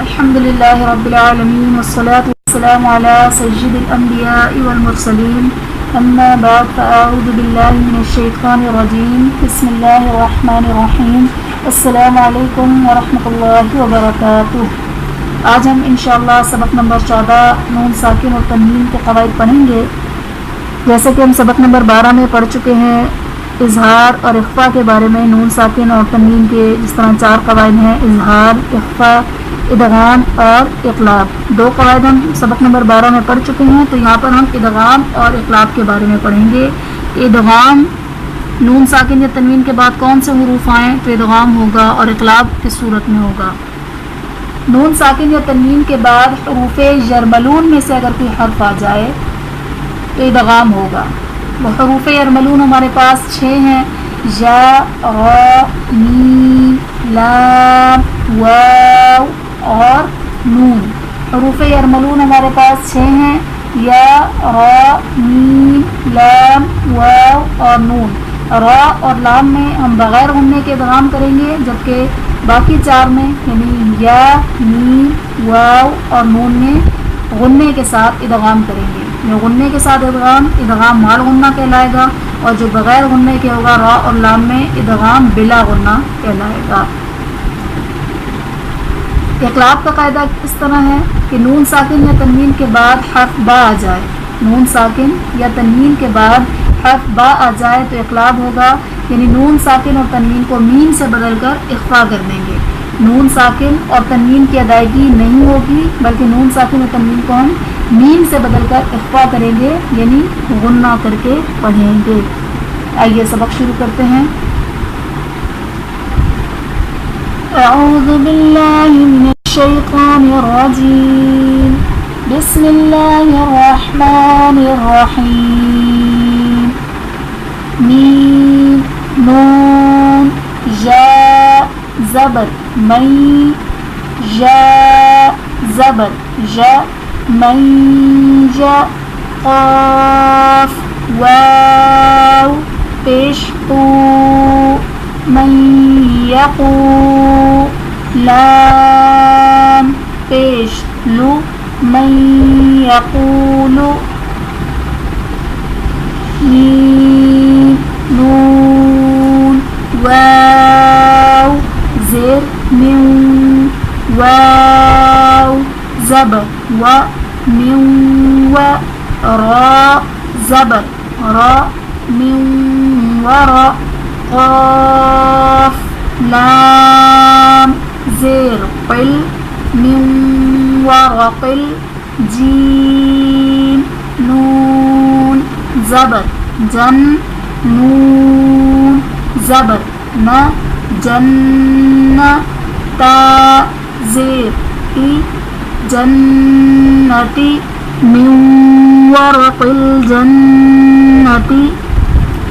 الحمد لله رب العالمين والصلاة والسلام على سيد الأنبياء والمرسلين أما بعد فأعوذ بالله من الشيطان الرجيم بسم الله الرحمن الرحيم السلام علیکم ورحمۃ اللہ وبرکاتہ۔ آج ہم انشاءاللہ سبق نمبر 14 نون ساکن اور تنوین کے قواعد پڑھیں گے۔ جیسے کہ ہم سبق نمبر 12 میں پڑھ چکے ہیں اظہار اور اخفاء کے بارے میں، نون ساکن اور تنوین کے جس طرح 4 قواعد ہیں، اظہار، اخفاء، ادغام اور اقلاب۔ 2 قواعد ہم سبق نمبر 12 میں پڑھ چکے ہیں، تو یہاں پر ہم ادغام اور اقلاب کے بارے میں پڑھیں گے۔ ادغام نون ساکن یا تنوین کے بعد کون سے حروف آئیں تو ادغام ہوگا، اور اقلاب کس صورت میں ہوگا؟ نون ساکن یا تنوین کے بعد حروف یرملون میں سے اگر کوئی حرف آ جائے تو ادغام ہوگا۔ وہ حروف یرملون ہمارے پاس 6 ہیں، یا، را، میم، لام، واو اور نون۔ حروف یرملون ہمارے پاس 6 ہیں، یا، را، میم، لام، واو اور نون۔ را اور لام میں ہم بغیر غننے کے ادغام کریں گے، جبکہ باقی 4 میں یعنی یا، میم، واو اور نون میں غننے کے ساتھ ادغام کریں گے۔ جو غننے کے ساتھ ادغام مال غنہ کہلائے گا، اور جو بغیر غننے کے ہوگا را اور لام میں ادغام بلا غنہ کہلائے گا۔ اقلاب کا قاعدہ اس طرح ہے کہ نون ساکن یا تنوین کے بعد حرف با آ جائے، نون ساکن یا تنوین کے بعد حرف با آ جائے تو اقلاب ہوگا، یعنی نون ساکن اور تنوین کو میم سے بدل کر اخفا کر دیں گے۔ نون ساکن اور تنوین کی ادائیگی نہیں ہوگی، بلکہ نون ساکن اور تنوین کو ہم میم سے بدل کر اخفا کریں گے، یعنی غنہ کر کے پڑھیں گے۔ آئیے سبق شروع کرتے ہیں۔ اعوذ باللہ من الشیطان الرجیم، بسم اللہ الرحمن الرحیم۔ میم، نون، یا زبر مئی، یا زبر یا مئی، یا، قاف، واو پیش قو، من یقو، لام پیش لو، من یقول، میم، نون، واو زیر من، واو زبر و، من و، را زبر را، من ورا، قاف، لام زیر قل، من ورقل، جیم، نون زبر جن، نون زبر نا، جن، تا زیر تی، جنتی، من ورق الجنتی۔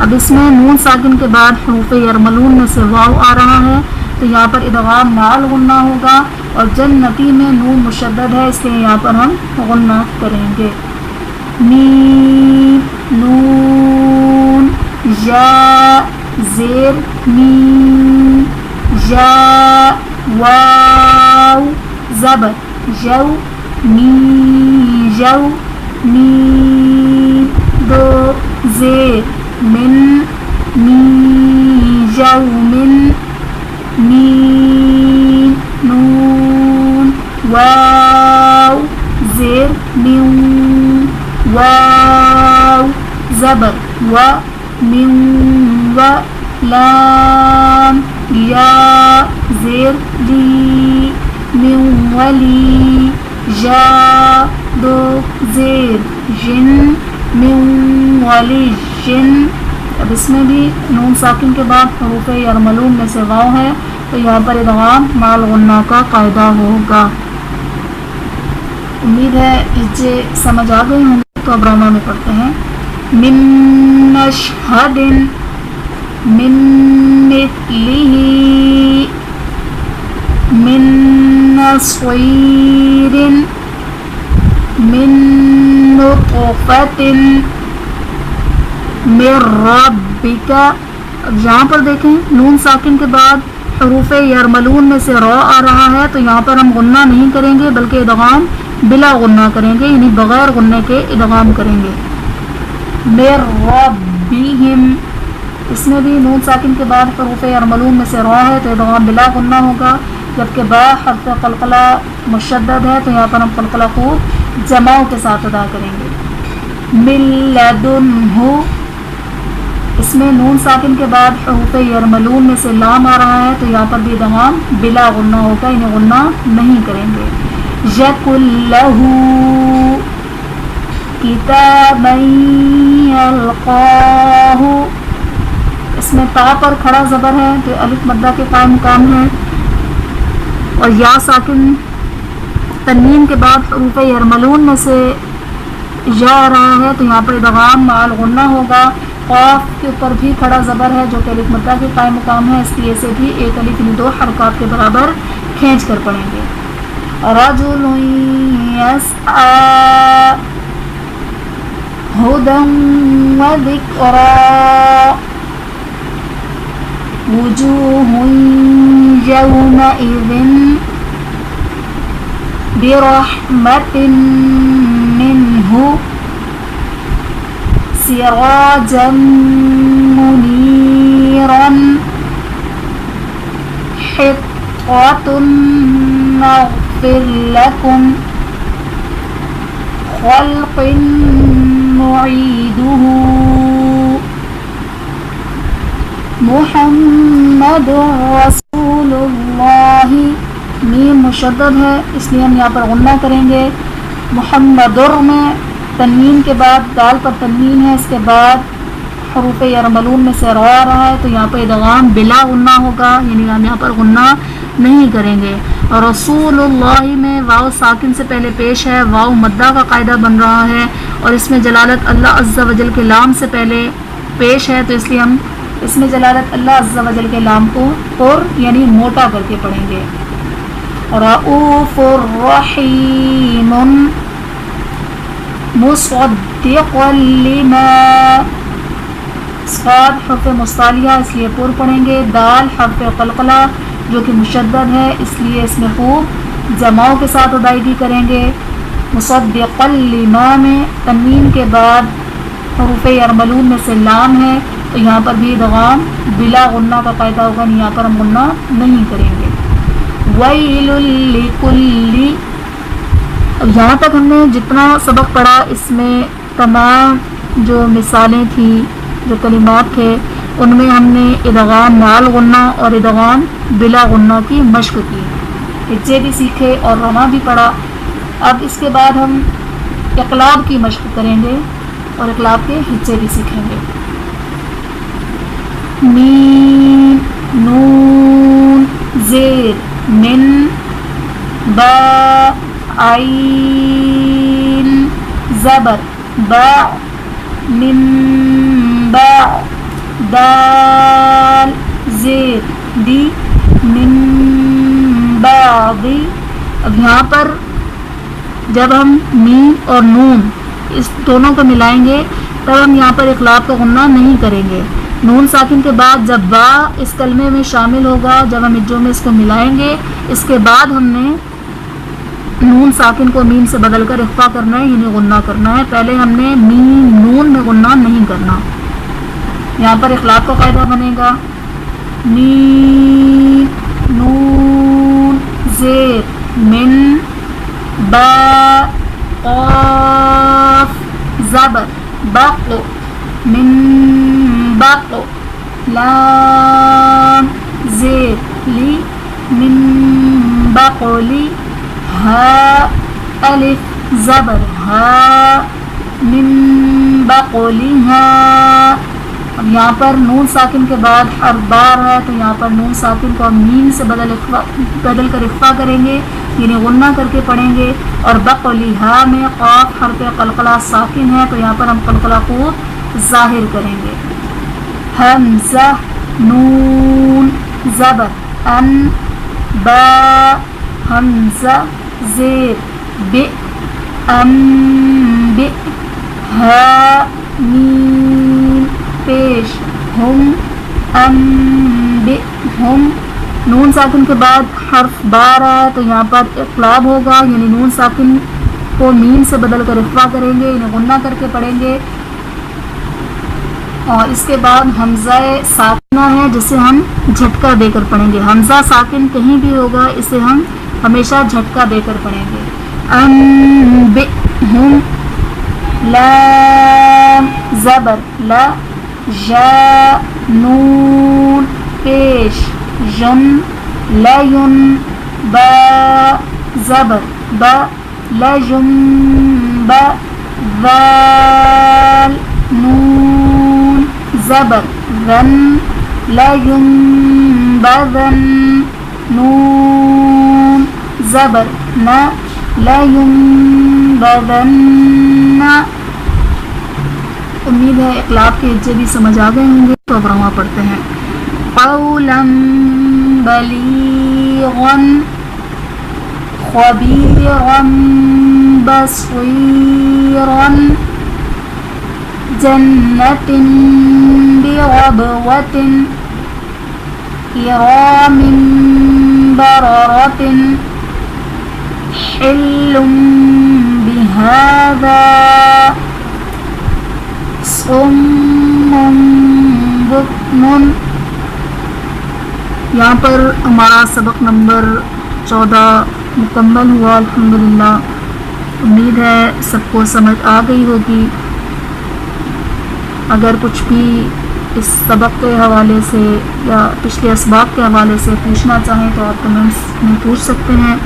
اب اس میں نون ساکن کے بعد حروف یرملون میں سے واو آ رہا ہے، تو یہاں پر ادغام مال غنہ ہوگا، اور جنتی میں نون مشدد ہے، اس لیے یہاں پر ہم غنہ کریں گے۔ میم، نون، یا زیر میم، یا، واو زبر یو، می یو، میم، دو زیر من، می یو من، میم، نون، واو زیر من، واو زبر و، من و، لام یا زیر لی، من ولی، یا دو زیر جن، من ولی جن۔ اب اس میں بھی نون ساکن کے بعد حروف یرملون میں سے واو ہے، تو یہاں پر ادغام مال غنہ کا قاعدہ ہوگا۔ امید ہے ہجے سمجھ آ گئی ہوں گے، تو اب راما میں پڑھتے ہیں۔ من نشہد، من مثلہ، من نصیر، من نطفۃ، من ربک۔ اب یہاں پر دیکھیں نون ساکن کے بعد حروف یرملون میں سے را آ رہا ہے تو یہاں پر ہم غنہ نہیں کریں گے بلکہ ادغام بلا غنہ کریں گے، یعنی بغیر غنہ کے ادغام کریں گے۔ مِن ربہم، اس میں بھی نون ساکن کے بعد حروف یرملون میں سے را ہے تو ادغام بلا غنہ ہوگا، جبکہ با حرف قلقلہ مشدد ہے تو یہاں پر ہم قلقلہ خوب جماؤں کے ساتھ ادا کریں گے۔ مِن لدنہ، اس میں نون ساکن کے بعد حروف یرملون میں سے لام آ رہا ہے تو یہاں پر بھی ادغام بلا غنہ ہوگا، یعنی غنہ نہیں کریں گے۔ یکن لہ کتابا یلقاہ، اس میں تا پر کھڑا زبر ہے تو الف مدہ کے قائم مقام ہے، اور یا ساکن تنوین کے بعد حروف یرملون میں سے یا آ رہا ہے تو یہاں پر ادغام مع الغنہ ہوگا۔ قاف کے اوپر بھی کھڑا زبر ہے جو کہ الف مدہ کے قائم مقام ہے، اس لیے سے بھی ایک الف یعنی 2 حرکات کے برابر کھینچ کر پڑھیں گے۔ رجل یسعی ہدی وذکری وجوہ یومئذ برحمت منہ سراجا منیرا حطة نغفر لكم خلق نعيده محمد رسول اللہ، میم مشدد ہے اس لیے ہم یہاں پر غنہ کریں گے۔ محمد میں تنوین کے بعد دال پر تنوین ہے، اس کے بعد حروف یرملون میں سے را آ رہا ہے تو یہاں پر ادغام بلا غنہ ہوگا، یعنی ہم یہاں پر غنہ نہیں کریں گے۔ اور رسول اللہ میں واو ساکن سے پہلے پیش ہے، واو مدہ کا قاعدہ بن رہا ہے، اور اس میں جلالت اللہ عز و جل کے لام سے پہلے پیش ہے تو اس لیے ہم اس میں جلالت اللہ عز و جل کے لام کو پر یعنی موٹا کر کے پڑھیں گے۔ رؤوف الرحیم مصدقا لما، صاد حرف مستعلیہ اس لیے پر پڑھیں گے، دال حرف قلقلہ جو کہ مشدد ہے اس لیے اس میں خوب جماؤں کے ساتھ ادائیگی کریں گے۔ مصدقا لما میں تنوین کے بعد حروف یرملون میں سے لام ہے تو یہاں پر بھی ادغام بلا غنہ کا قاعدہ ہوگا، یہاں پر ہم غنہ نہیں کریں گے۔ ویل لکل، یہاں تک ہم نے جتنا سبق پڑھا اس میں تمام جو مثالیں تھیں جو کلمات تھے ان میں ہم نے ادغام مال غنہ اور ادغام بلا غنہ کی مشق کی، ہجے بھی سیکھے اور رنا بھی پڑھا۔ اب اس کے بعد ہم اقلاب کی مشق کریں گے اور اقلاب کے ہجے بھی سیکھیں گے۔ میم نون زیر من با عین زبر با من با دال زیر دی من بعض۔ اب یہاں پر جب ہم میم اور نون اس دونوں کو ملائیں گے تب ہم یہاں پر اقلاب کا غنہ نہیں کریں گے۔ نون ساکن کے بعد جب با اس کلمے میں شامل ہوگا، جب ہم اجوں میں اس کو ملائیں گے اس کے بعد ہم نے نون ساکن کو میم سے بدل کر اخفا کرنا ہے یعنی غنہ کرنا ہے، پہلے ہم نے میم نون میں غنہ نہیں کرنا۔ یہاں پر اخلاق کا قاعدہ بنے گا میم نون زیر من با قاف زبر بق من بق لام زیر لی من بقلی ہا الف زبر ہا من بقلہا۔ اب یہاں پر نون ساکن کے بعد حرف بار ہے تو یہاں پر نون ساکن کو ہم میم سے بدل کر اخفا کریں گے یعنی غنہ کر کے پڑھیں گے، اور بقلہا میں قاف حرف قلقلہ ساکن ہے تو یہاں پر ہم قلقلہ کو ظاہر کریں گے۔ حمزہ نون زبر ان با حمزہ زیر ب ام ب ہا میم پیش ہم ام ب ہم نون ساکن کے بعد حرف با رہا ہے تو یہاں پر اقلاب ہوگا، یعنی نون ساکن کو میم سے بدل کر اخفا کریں گے، یعنی غنہ کر کے پڑھیں گے. اور اس کے بعد حمزہ ساکنہ ہے جسے ہم جھٹکا دے کر پڑھیں گے. حمزہ ساکن کہیں بھی ہوگا اسے ہم ہمیشہ جھٹکا دے کر پڑھیں گے. انبئہم، لام زبر لا، جا نون پیش، ین لین، با زبر با لجن با، ذال نون زبر ذن لین بذن، نون زبر نا لین بذن. امید ہے اقلاب کے ہجے بھی سمجھ آ گئے ہوں گے. تو اب رواں پڑھتے ہیں. قولا بلیغا خبیرا بصیرا جنت بربوة کرام بررة حل بهذا صم بکم. یہاں پر ہمارا سبق نمبر 14 مکمل ہوا الحمدللہ. امید ہے سب کو سمجھ آ گئی ہوگی. اگر کچھ بھی اس سبق کے حوالے سے یا پچھلے اسباق کے حوالے سے پوچھنا چاہیں تو آپ کمنٹس میں پوچھ سکتے ہیں.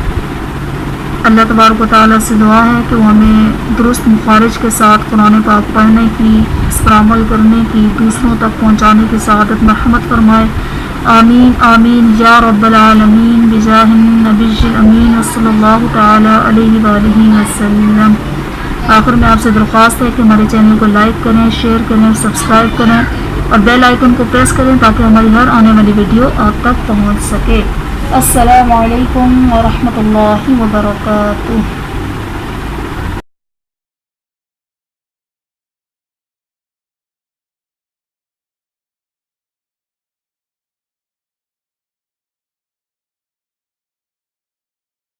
اللہ تبارک و تعالیٰ سے دعا ہے کہ وہ ہمیں درست مخارج کے ساتھ قرآن پاک پڑھنے کی، اس پر عمل کرنے کی، دوسروں تک پہنچانے کی سعادت مرحمت فرمائے. آمین آمین یا رب العالمین بجاہ النبی الامین صلی اللہ تعالیٰ علیہ وآلہ وسلم. آخر میں آپ سے درخواست ہے کہ ہمارے چینل کو لائک کریں، شیئر کریں، سبسکرائب کریں اور بیل آئیکن کو پریس کریں تاکہ ہماری ہر آنے والی ویڈیو آپ تک پہنچ سکے. السلام علیکم ورحمۃ اللہ وبرکاتہ.